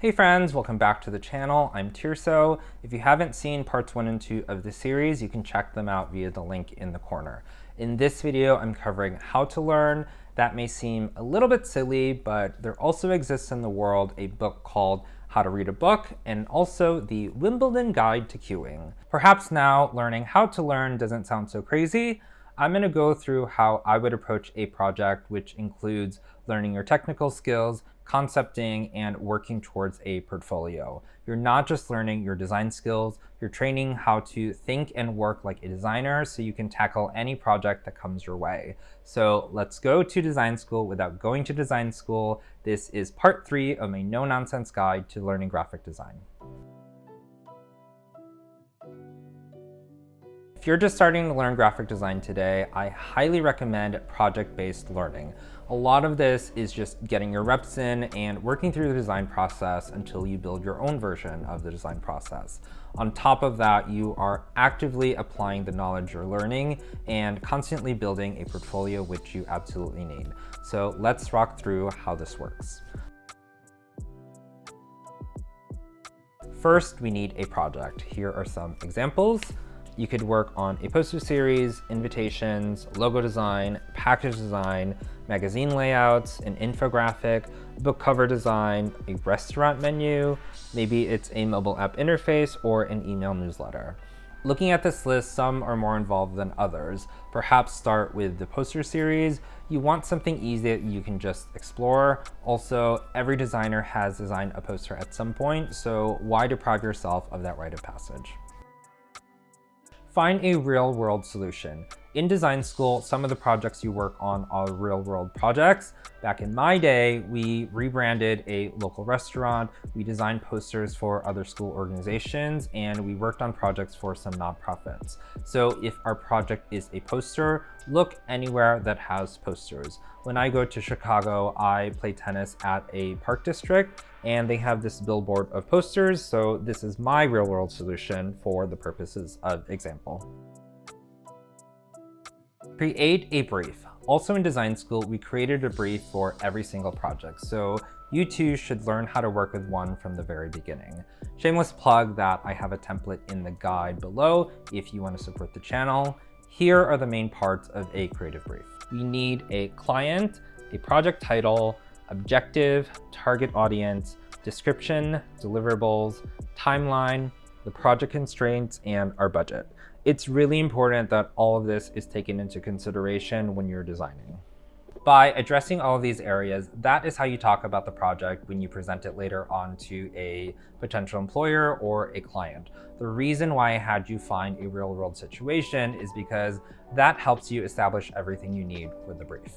Hey friends, welcome back to the channel. I'm Tirso. If you haven't seen parts 1 and 2 of the series, you can check them out via the link in the corner. In this video, I'm covering how to learn. That may seem a little bit silly, but there also exists in the world a book called How to Read a Book, and also the Wimbledon Guide to Queuing. Perhaps now learning how to learn doesn't sound so crazy. I'm going to go through how I would approach a project, which includes learning your technical skills, concepting, and working towards a portfolio. You're not just learning your design skills, you're training how to think and work like a designer so you can tackle any project that comes your way. So let's go to design school without going to design school. This is part 3 of my no-nonsense guide to learning graphic design. If you're just starting to learn graphic design today, I highly recommend project-based learning. A lot of this is just getting your reps in and working through the design process until you build your own version of the design process. On top of that, you are actively applying the knowledge you're learning and constantly building a portfolio, which you absolutely need. So let's walk through how this works. First, we need a project. Here are some examples. You could work on a poster series, invitations, logo design, package design, magazine layouts, an infographic, book cover design, a restaurant menu, maybe it's a mobile app interface or an email newsletter. Looking at this list, some are more involved than others. Perhaps start with the poster series. You want something easy that you can just explore. Also, every designer has designed a poster at some point, so why deprive yourself of that rite of passage? Find a real-world solution. In design school, some of the projects you work on are real-world projects. Back in my day, we rebranded a local restaurant, we designed posters for other school organizations, and we worked on projects for some nonprofits. So if our project is a poster, look anywhere that has posters. When I go to Chicago, I play tennis at a park district, and they have this billboard of posters, so this is my real-world solution for the purposes of example. Create a brief. Also in design school, we created a brief for every single project, so you too should learn how to work with one from the very beginning. Shameless plug that I have a template in the guide below if you want to support the channel. Here are the main parts of a creative brief. We need a client, a project title, objective, target audience, description, deliverables, timeline, the project constraints, and our budget. It's really important that all of this is taken into consideration when you're designing. By addressing all of these areas, that is how you talk about the project when you present it later on to a potential employer or a client. The reason why I had you find a real-world situation is because that helps you establish everything you need for the brief.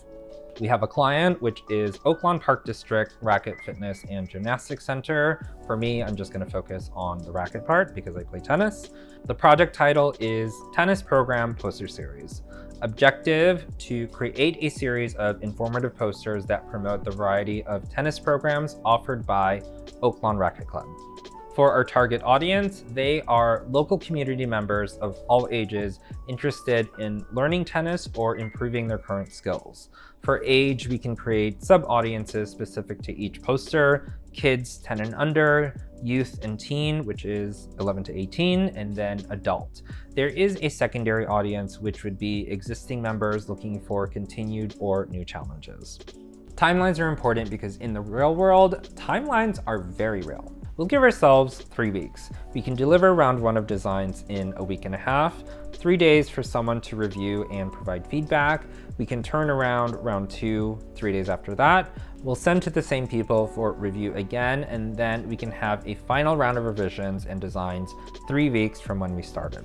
We have a client, which is Oaklawn Park District Racket Fitness and Gymnastics Center. For me, I'm just going to focus on the racket part because I play tennis. The project title is Tennis Program Poster Series. Objective: to create a series of informative posters that promote the variety of tennis programs offered by Oaklawn Racket Club. For our target audience, they are local community members of all ages interested in learning tennis or improving their current skills. For age, we can create sub-audiences specific to each poster: kids 10 and under, youth and teen, which is 11 to 18, and then adult. There is a secondary audience, which would be existing members looking for continued or new challenges. Timelines are important because in the real world, timelines are very real. We'll give ourselves 3 weeks. We can deliver round 1 of designs in a week and a half, 3 days for someone to review and provide feedback. We can turn around round 2, 3 days after that. We'll send to the same people for review again, and then we can have a final round of revisions and designs 3 weeks from when we started.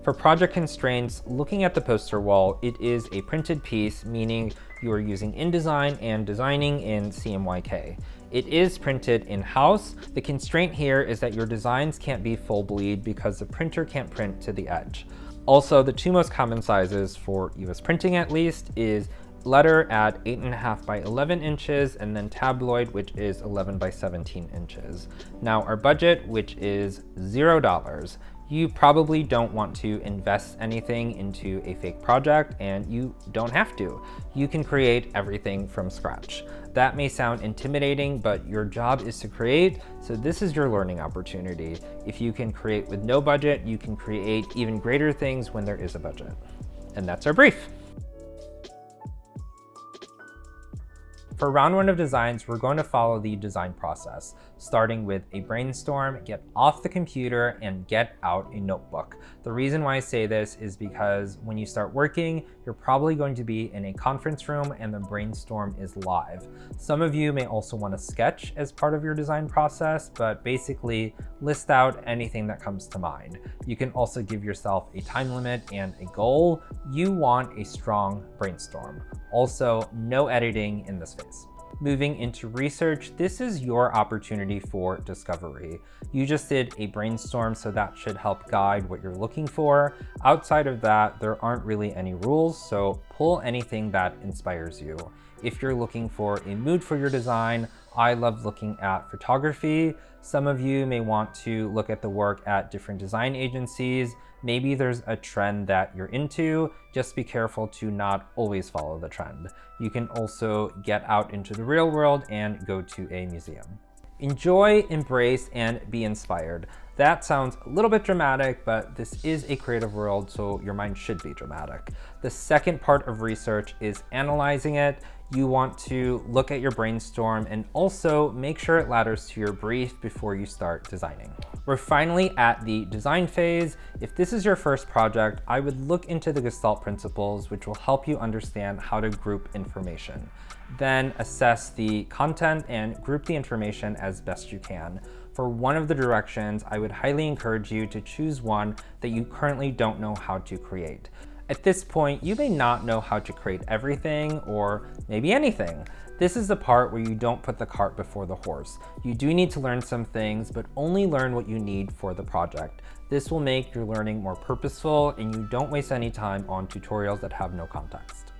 For project constraints, looking at the poster wall, it is a printed piece, meaning you are using InDesign and designing in CMYK. It is printed in-house. The constraint here is that your designs can't be full bleed because the printer can't print to the edge. Also, the 2 most common sizes for US printing at least is letter at 8.5 by 11 inches and then tabloid, which is 11 by 17 inches. Now our budget, which is $0. You probably don't want to invest anything into a fake project, and you don't have to. You can create everything from scratch. That may sound intimidating, but your job is to create, so this is your learning opportunity. If you can create with no budget, you can create even greater things when there is a budget. And that's our brief. For round one of designs, we're going to follow the design process, starting with a brainstorm, get off the computer, and get out a notebook. The reason why I say this is because when you start working, you're probably going to be in a conference room and the brainstorm is live. Some of you may also want to sketch as part of your design process, but basically list out anything that comes to mind. You can also give yourself a time limit and a goal. You want a strong brainstorm. Also, no editing in this phase. Moving into research, this is your opportunity for discovery. You just did a brainstorm, so that should help guide what you're looking for. Outside of that, there aren't really any rules, so pull anything that inspires you. If you're looking for a mood for your design, I love looking at photography. Some of you may want to look at the work at different design agencies. Maybe there's a trend that you're into. Just be careful to not always follow the trend. You can also get out into the real world and go to a museum. Enjoy, embrace, and be inspired. That sounds a little bit dramatic, but this is a creative world, so your mind should be dramatic. The second part of research is analyzing it. You want to look at your brainstorm and also make sure it ladders to your brief before you start designing. We're finally at the design phase. If this is your first project, I would look into the Gestalt principles, which will help you understand how to group information. Then assess the content and group the information as best you can. For one of the directions, I would highly encourage you to choose one that you currently don't know how to create. At this point, you may not know how to create everything or maybe anything. This is the part where you don't put the cart before the horse. You do need to learn some things, but only learn what you need for the project. This will make your learning more purposeful and you don't waste any time on tutorials that have no context.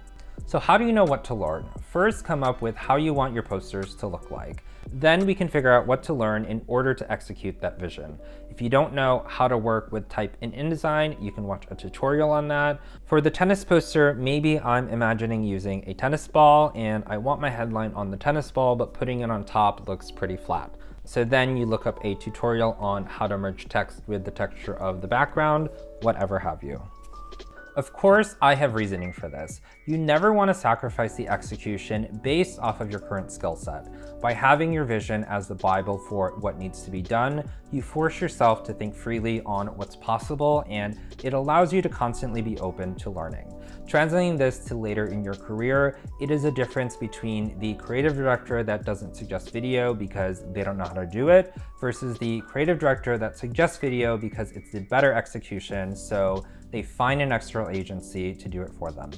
So how do you know what to learn? First, come up with how you want your posters to look like. Then we can figure out what to learn in order to execute that vision. If you don't know how to work with type in InDesign, you can watch a tutorial on that. For the tennis poster, maybe I'm imagining using a tennis ball and I want my headline on the tennis ball, but putting it on top looks pretty flat. So then you look up a tutorial on how to merge text with the texture of the background, whatever have you. Of course, I have reasoning for this. You never want to sacrifice the execution based off of your current skill set. By having your vision as the Bible for what needs to be done, you force yourself to think freely on what's possible, and it allows you to constantly be open to learning. Translating this to later in your career, it is a difference between the creative director that doesn't suggest video because they don't know how to do it, versus the creative director that suggests video because it's the better execution, so they find an external agency to do it for them.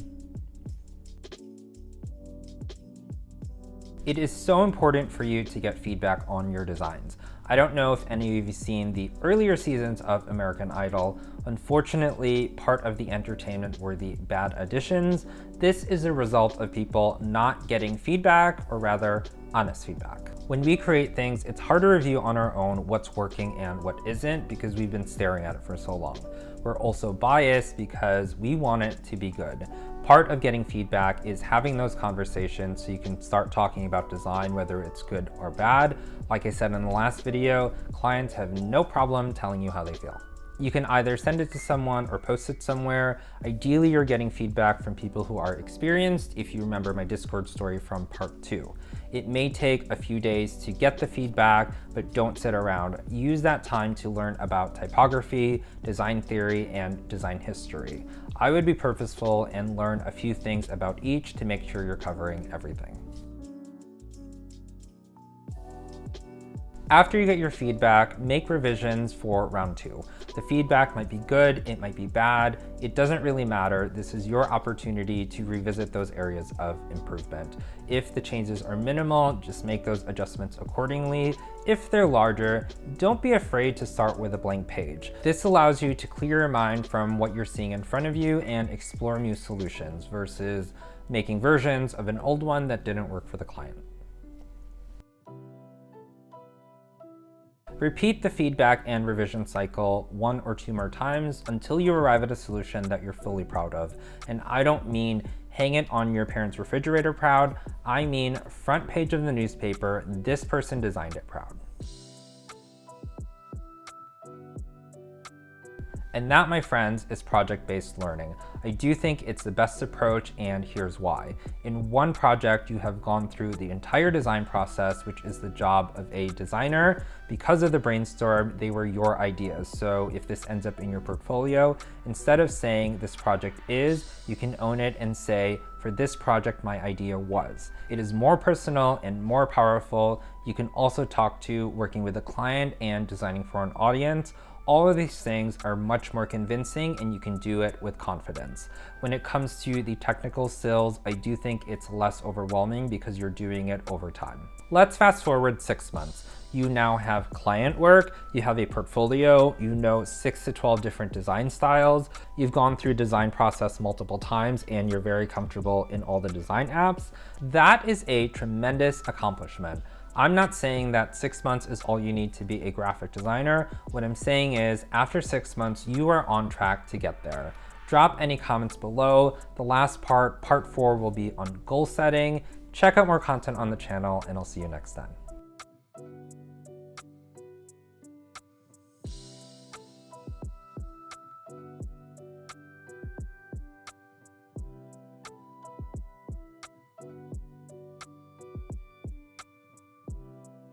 It is so important for you to get feedback on your designs. I don't know if any of you have seen the earlier seasons of American Idol. Unfortunately, part of the entertainment were the bad additions. This is a result of people not getting feedback, or rather, honest feedback. When we create things, it's hard to review on our own what's working and what isn't because we've been staring at it for so long. We're also biased because we want it to be good. Part of getting feedback is having those conversations so you can start talking about design, whether it's good or bad. Like I said in the last video, clients have no problem telling you how they feel. You can either send it to someone or post it somewhere. Ideally, you're getting feedback from people who are experienced, if you remember my Discord story from part 2. It may take a few days to get the feedback, but don't sit around. Use that time to learn about typography, design theory, and design history. I would be purposeful and learn a few things about each to make sure you're covering everything. After you get your feedback, make revisions for round 2. The feedback might be good, it might be bad, it doesn't really matter. This is your opportunity to revisit those areas of improvement. If the changes are minimal, just make those adjustments accordingly. If they're larger, don't be afraid to start with a blank page. This allows you to clear your mind from what you're seeing in front of you and explore new solutions versus making versions of an old one that didn't work for the client. Repeat the feedback and revision cycle 1 or 2 more times until you arrive at a solution that you're fully proud of. And I don't mean hang it on your parents' refrigerator proud, I mean front page of the newspaper, this person designed it proud. And that, my friends, is project-based learning. I do think it's the best approach, and here's why. In one project, you have gone through the entire design process, which is the job of a designer. Because of the brainstorm, they were your ideas. So if this ends up in your portfolio, instead of saying this project is, you can own it and say, for this project, my idea was. It is more personal and more powerful. You can also talk to working with a client and designing for an audience. All of these things are much more convincing, and you can do it with confidence. When it comes to the technical skills, I do think it's less overwhelming because you're doing it over time. Let's fast forward 6 months. You now have client work, you have a portfolio, you know 6 to 12 different design styles, you've gone through design process multiple times, and you're very comfortable in all the design apps. That is a tremendous accomplishment. I'm not saying that 6 months is all you need to be a graphic designer. What I'm saying is after 6 months, you are on track to get there. Drop any comments below. The last part 4, will be on goal setting. Check out more content on the channel, and I'll see you next time.